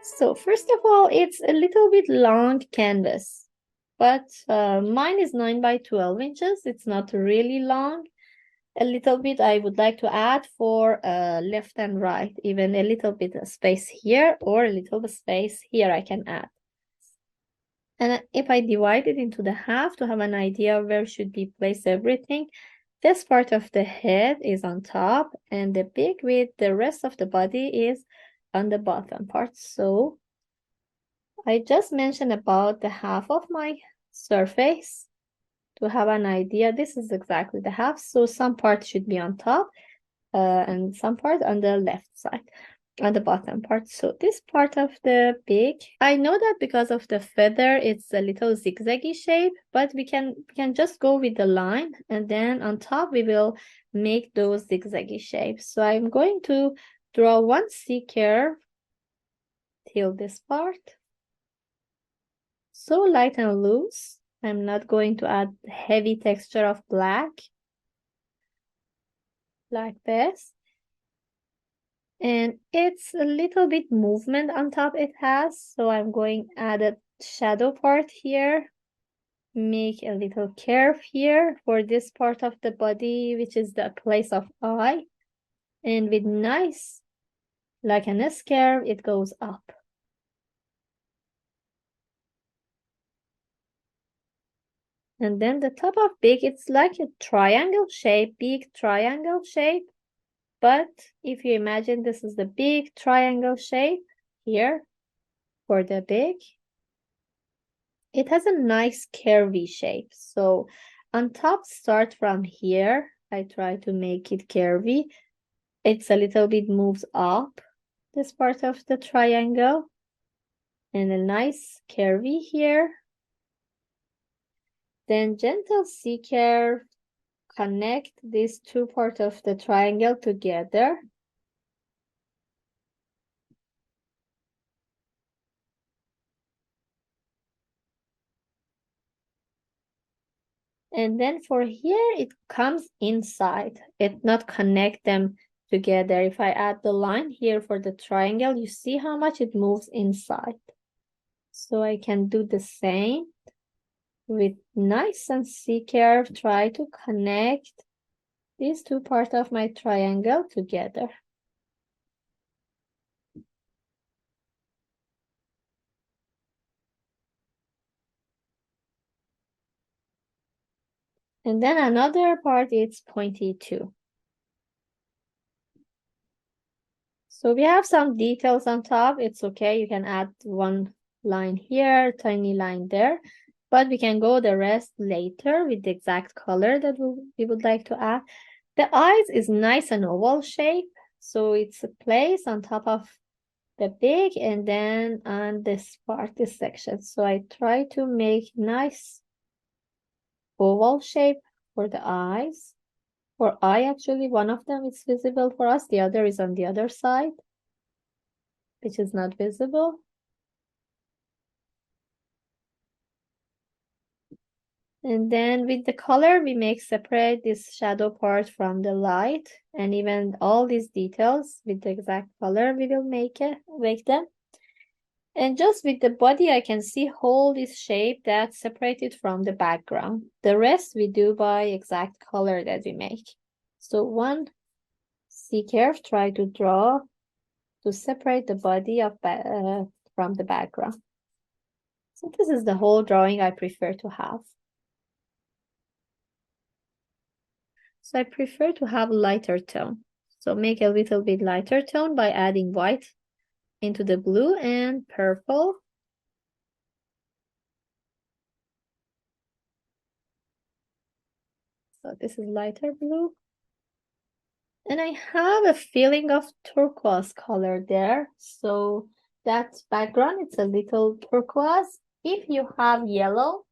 So first of all, it's a little bit long canvas, but mine is 9 by 12 inches. It's not really long. A little bit I would like to add for left and right, even a little bit of space here or a little bit space here I can add. And if I divide it into the half to have an idea of where should be placed everything, this part of the head is on top and the beak with the rest of the body is on the bottom part. So I just mentioned about the half of my surface to have an idea. This is exactly the half. So some part should be on top and some part on the left side, on the bottom part. So this part of the beak, I know that because of the feather, it's a little zigzaggy shape, but we can just go with the line and then on top we will make those zigzaggy shapes. So I'm going to draw one C curve till this part. So light and loose. I'm not going to add heavy texture of black like this. And it's a little bit movement on top it has. So I'm going to add a shadow part here. Make a little curve here for this part of the body, which is the place of eye. And with nice, like an S curve, it goes up. And then the top of beak, it's like a triangle shape, big triangle shape. But if you imagine this is the big triangle shape here for the beak, it has a nice curvy shape. So on top, start from here. I try to make it curvy. It's a little bit moves up, this part of the triangle. And a nice curvy here. Then gentle C curve, connect these two parts of the triangle together. And then for here, it comes inside. It not connect them together. If I add the line here for the triangle, you see how much it moves inside. So I can do the same with nice and C curve, try to connect these two parts of my triangle together. And then another part is pointy too. So we have some details on top. It's okay. You can add one line here, tiny line there. But we can go the rest later with the exact color that we would like to add. The eyes is nice and oval shape. So it's a place on top of the beak and then on this part, this section. So I try to make nice oval shape for the eyes. For eye, actually, one of them is visible for us. The other is on the other side, which is not visible. And then with the color, we make separate this shadow part from the light. And even all these details with the exact color, we will make them. And just with the body, I can see whole this shape that's separated from the background. The rest we do by exact color that we make. So one C curve, try to draw to separate the body of from the background. So this is the whole drawing I prefer to have. So I prefer to have lighter tone. So make a little bit lighter tone by adding white into the blue and purple. So this is lighter blue. And I have a feeling of turquoise color there. So that background, it's a little turquoise. If you have yellow,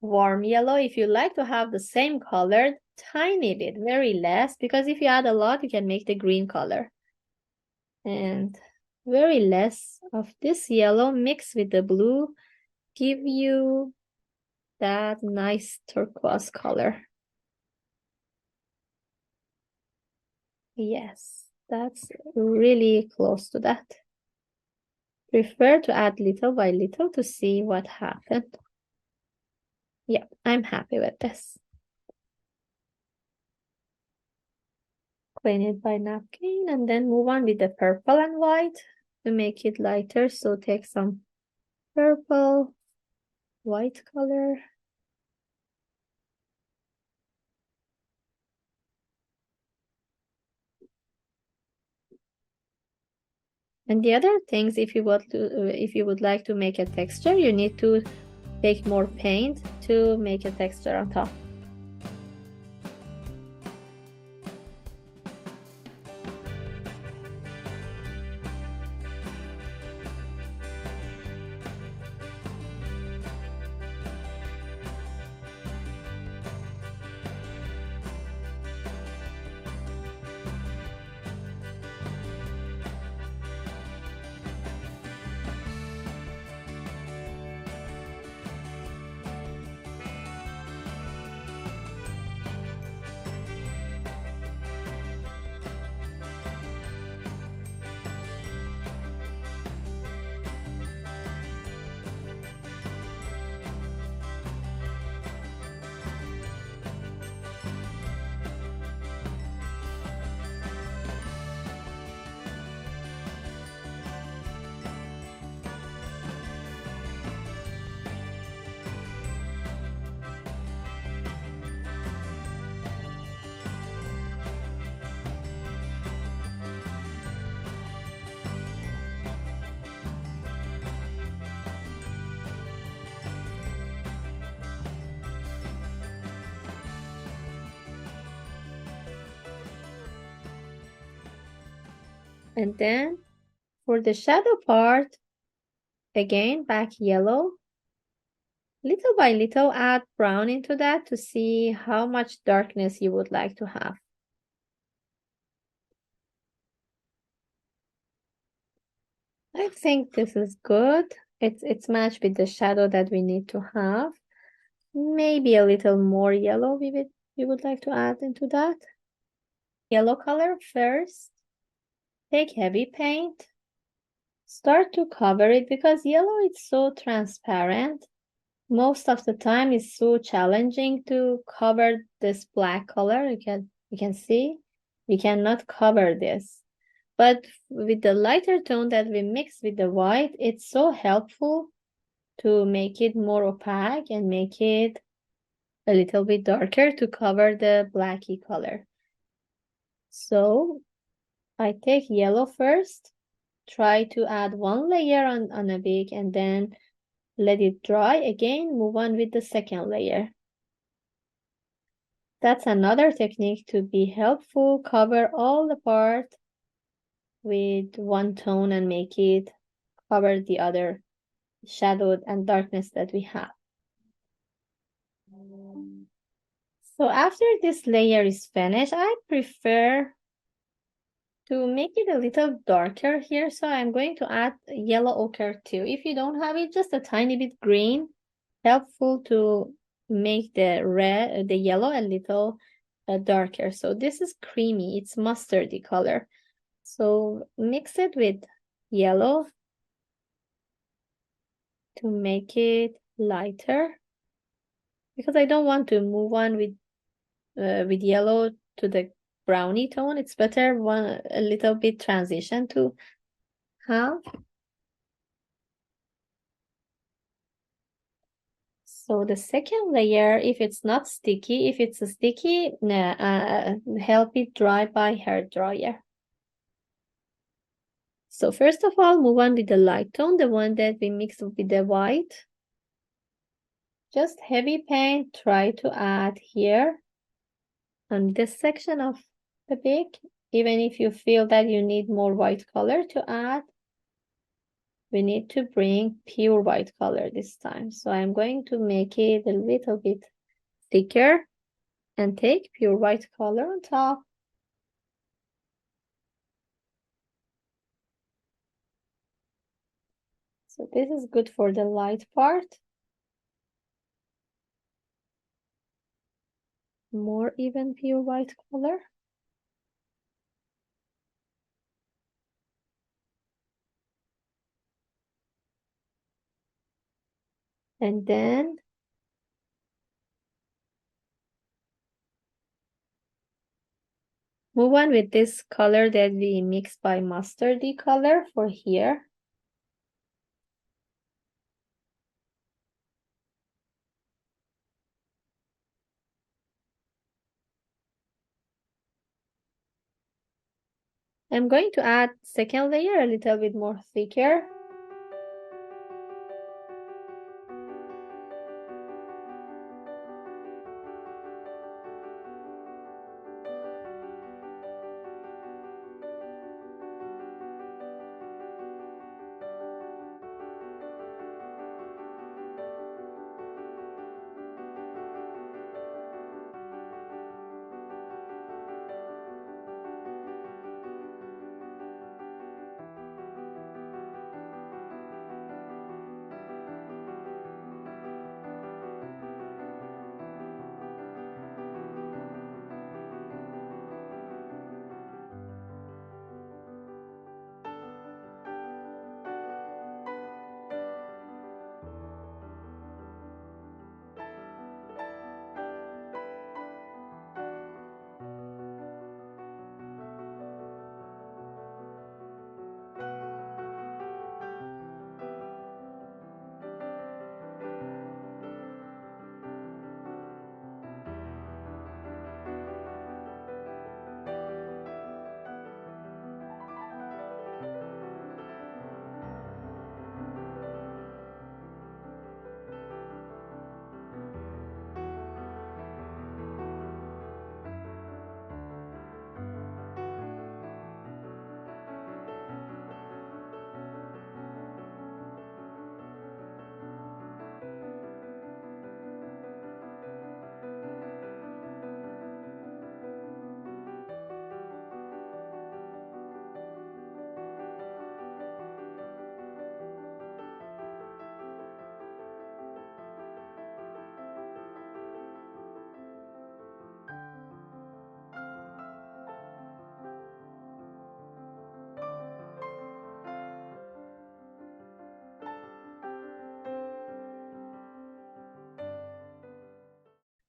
warm yellow, if you like to have the same color, tiny bit, very less, because if you add a lot, you can make the green color. And very less of this yellow mixed with the blue give you that nice turquoise color. Yes, that's really close to that. prefer to add little by little to see what happened. Yeah, I'm happy with this. Clean it by napkin and then move on with the purple and white to make it lighter. So take some purple, white color. And the other things, if you would like to make a texture, you need to take more paint to make a texture on top. And then for the shadow part, again, back yellow. Little by little, add brown into that to see how much darkness you would like to have. I think this is good. It's matched with the shadow that we need to have. Maybe a little more yellow we would like to add into that. Yellow color first. Take heavy paint. Start to cover it because yellow is so transparent. Most of the time it's so challenging to cover this black color. You can see we cannot cover this. But with the lighter tone that we mix with the white, it's so helpful to make it more opaque and make it a little bit darker to cover the blacky color. So I take yellow first, try to add one layer on a beak and then let it dry again, move on with the second layer. That's another technique to be helpful, cover all the part with one tone and make it cover the other shadow and darkness that we have. So after this layer is finished, I prefer to make it a little darker here. So I'm going to add yellow ochre too. If you don't have it, just a tiny bit green, helpful to make the yellow a little darker. So this is creamy, it's mustardy color. So mix it with yellow to make it lighter because I don't want to move on with yellow to the brownie tone. It's better a little bit transition to have. So the second layer, if it's not sticky, if it's sticky, help it dry by hair dryer. So first of all, move on with the light tone, the one that we mixed with the white. Just heavy paint, try to add here on this section of the beak. Even if you feel that you need more white color to add, we need to bring pure white color this time. So I'm going to make it a little bit thicker and take pure white color on top. So this is good for the light part. More even pure white color. And then move on with this color that we mixed by mustardy color for here. I'm going to add second layer a little bit more thicker.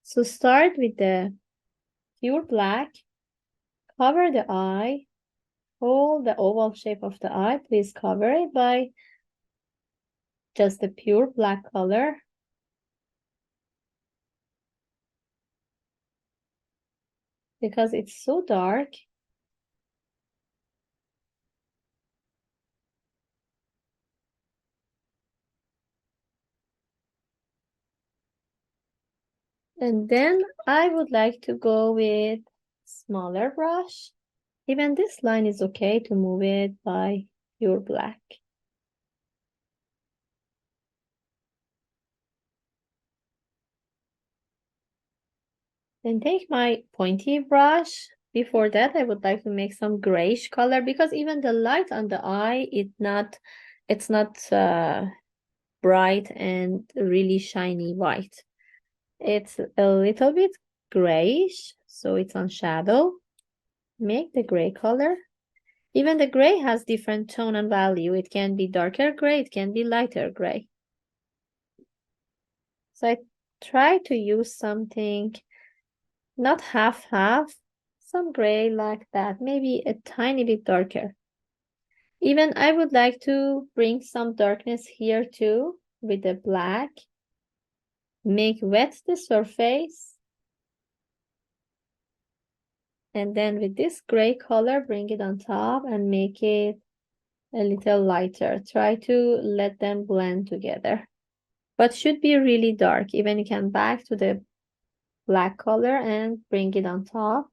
So start with the pure black, cover the eye, hold the oval shape of the eye. Please cover it by just the pure black color. Because it's so dark. And then I would like to go with smaller brush. Even this line is okay to move it by pure black. Then take my pointy brush. Before that, I would like to make some grayish color because even the light on the eye, it's not bright and really shiny white. It's a little bit grayish, so it's on shadow. Make the gray color. Even the gray has different tone and value. It can be darker gray, it can be lighter gray. So I try to use something not half-half, some gray like that, maybe a tiny bit darker. Even I would like to bring some darkness here too with the black. Make wet the surface. And then with this gray color, bring it on top and make it a little lighter. Try to let them blend together. But should be really dark. Even you can back to the black color and bring it on top.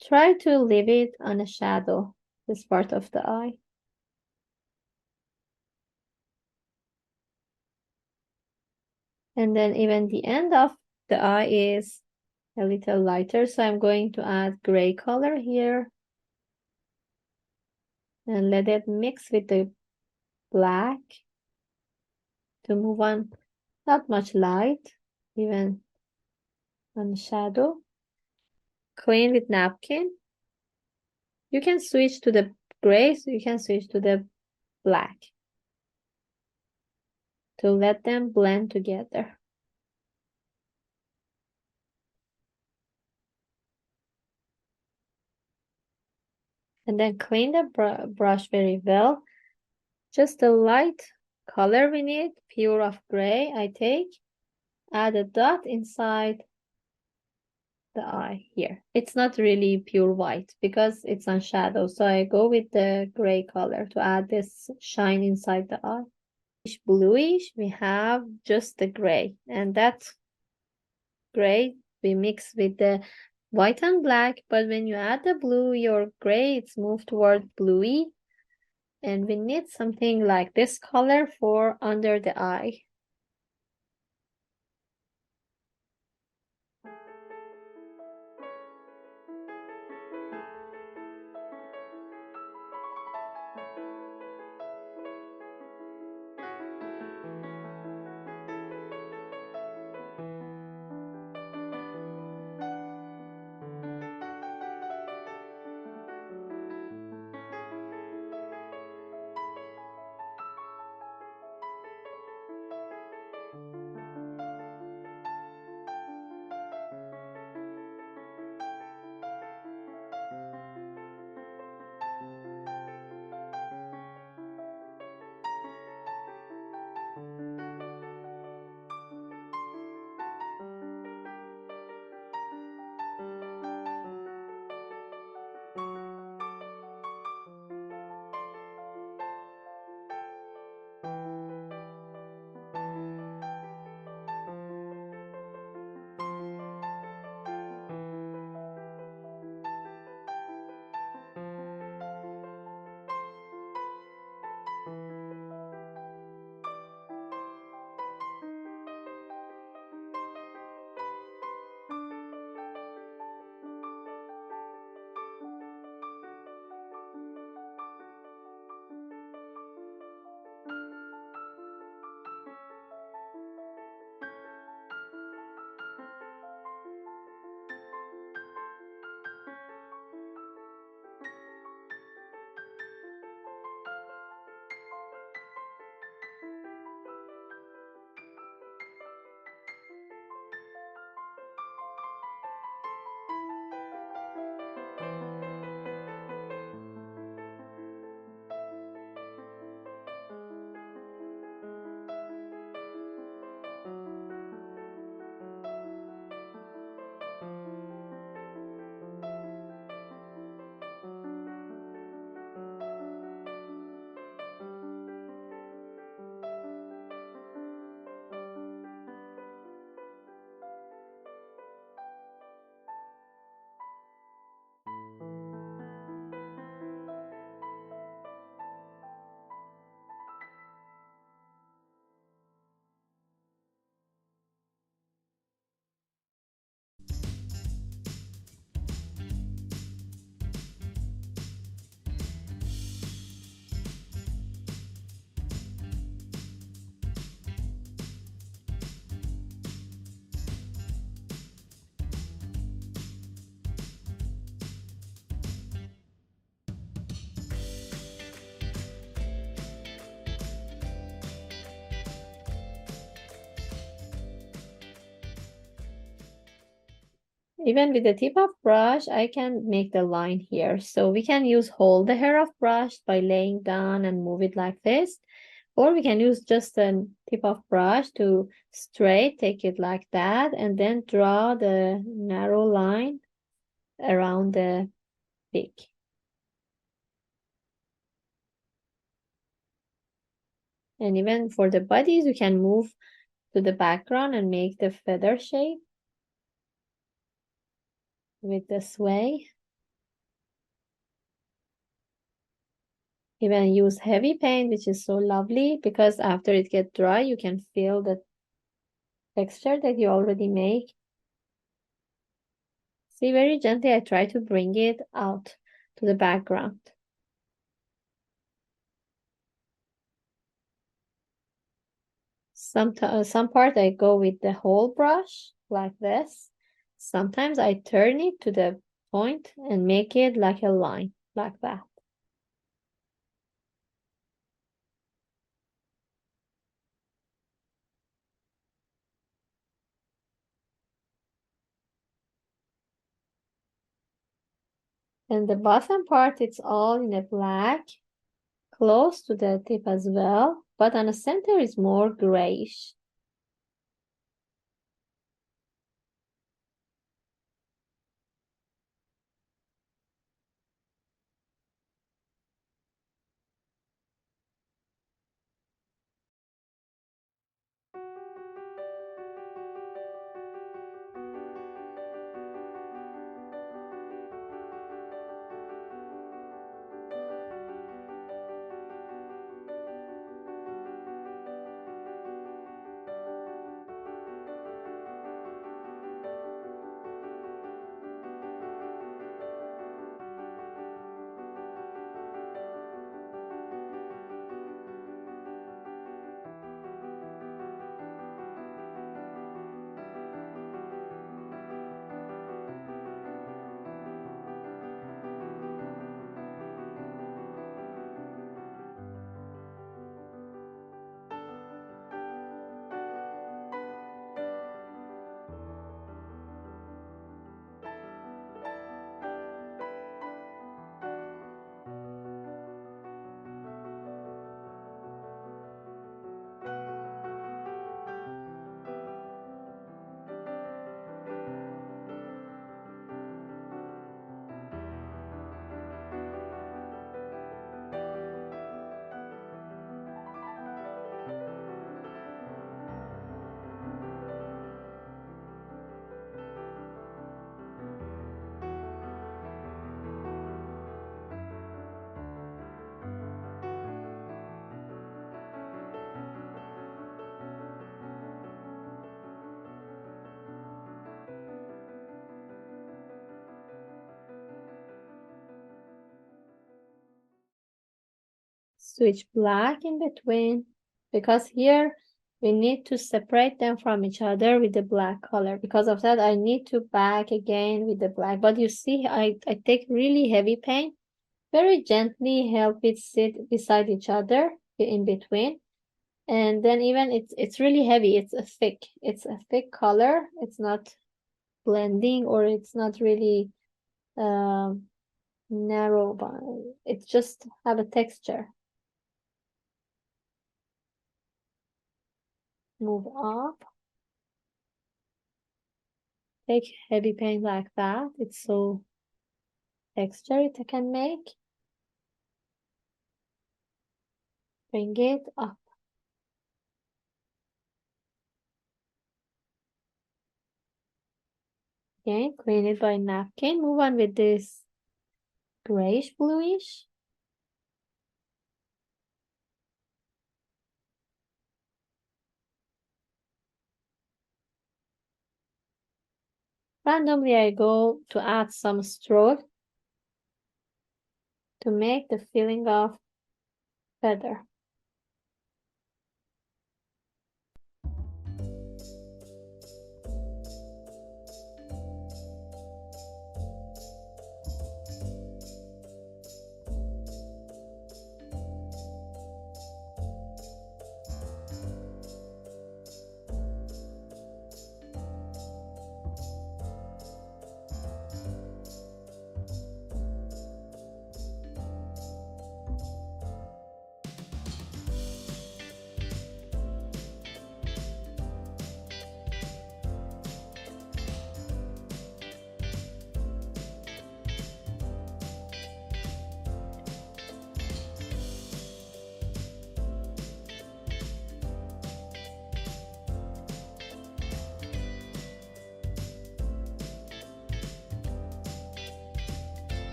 Try to leave it on a shadow, this part of the eye. And then even the end of the eye is a little lighter. So I'm going to add gray color here. And let it mix with the black to move on. Not much light, even on shadow. Clean with napkin. You can switch to the gray, so you can switch to the black to let them blend together. And then clean the brush very well. Just a light color we need, pure of gray I take. Add a dot inside the eye here. It's not really pure white because it's on shadow, so I go with the gray color to add this shine inside the eye. Bluish, we have just the gray, and that gray we mix with the white and black, but when you add the blue, your gray, it's moved toward bluey, and we need something like this color for under the eye. Even with the tip of brush, I can make the line here. So we can hold the hair of brush by laying down and move it like this. Or we can use just a tip of brush to straight, take it like that, and then draw the narrow line around the beak. And even for the bodies, you can move to the background and make the feather shape with the sway. Even use heavy paint, which is so lovely because after it gets dry, you can feel the texture that you already make. See, very gently, I try to bring it out to the background. Some part I go with the whole brush like this. Sometimes I turn it to the point and make it like a line, like that. And the bottom part, it's all in a black, close to the tip as well, but on the center is more grayish. Switch black in between, because here we need to separate them from each other with the black color. Because of that, I need to back again with the black. But you see, I take really heavy paint, very gently help it sit beside each other in between. And then even it's really heavy. It's a thick color. It's not blending, or it's not really narrow, but it just have a texture. Move up. Take heavy paint like that. It's so texture it can make. Bring it up. Again, clean it by napkin. Move on with this grayish bluish. Randomly, I go to add some stroke to make the feeling of feather.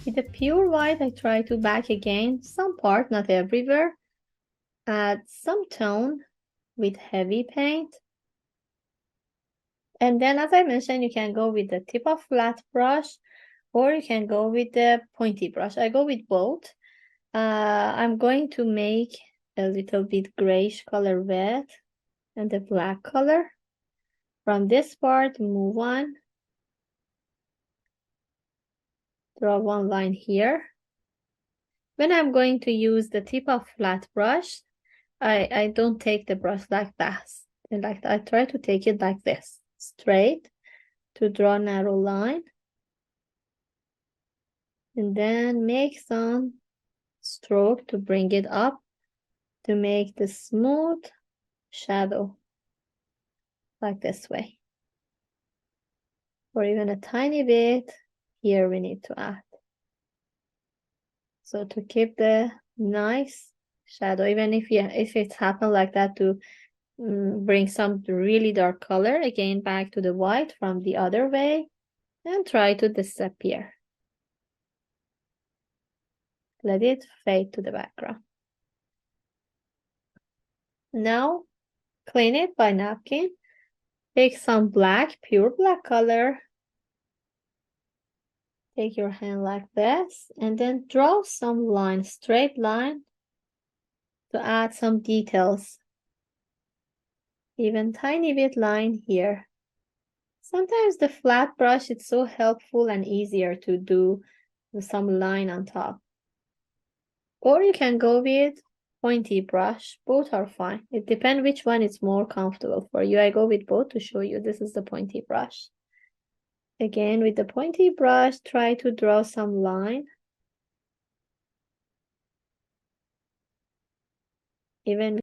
With the pure white, I try to back again some part, not everywhere. Add some tone with heavy paint. And then, as I mentioned, you can go with the tip of flat brush, or you can go with the pointy brush. I go with both. I'm going to make a little bit grayish color wet and the black color. From this part, move on. Draw one line here. When I'm going to use the tip of flat brush, I don't take the brush like that. And like I try to take it like this, straight, to draw a narrow line. And then make some stroke to bring it up to make the smooth shadow like this way. Or even a tiny bit here we need to add. So to keep the nice shadow, even if it's happened like that, to bring some really dark color again back to the white from the other way and try to disappear. Let it fade to the background. Now clean it by napkin. Take some black, pure black color. Take your hand like this and then draw some line, straight line to add some details. Even tiny bit line here. Sometimes the flat brush is so helpful and easier to do some line on top. Or you can go with pointy brush. Both are fine. It depends which one is more comfortable for you. I go with both to show you this is the pointy brush. Again, with the pointy brush, try to draw some line. Even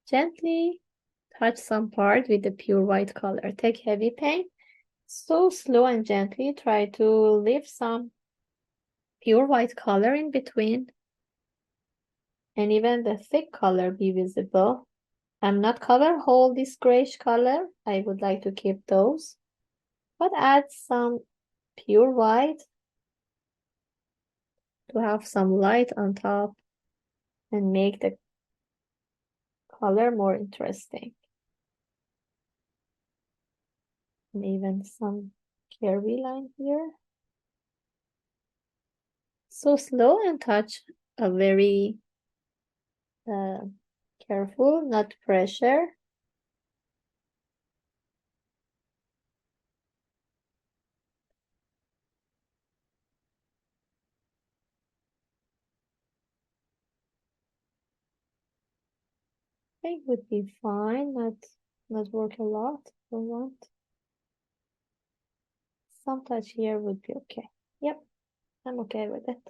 gently touch some part with the pure white color. Take heavy paint. So slow and gently try to leave some pure white color in between. And even the thick color be visible. I'm not cover whole this grayish color. I would like to keep those. But add some pure white to have some light on top and make the color more interesting. And even some curvy line here. So slow and touch a very careful, not pressure. think would be fine, not work a lot for one. Some touch here would be okay. Yep, I'm okay with it.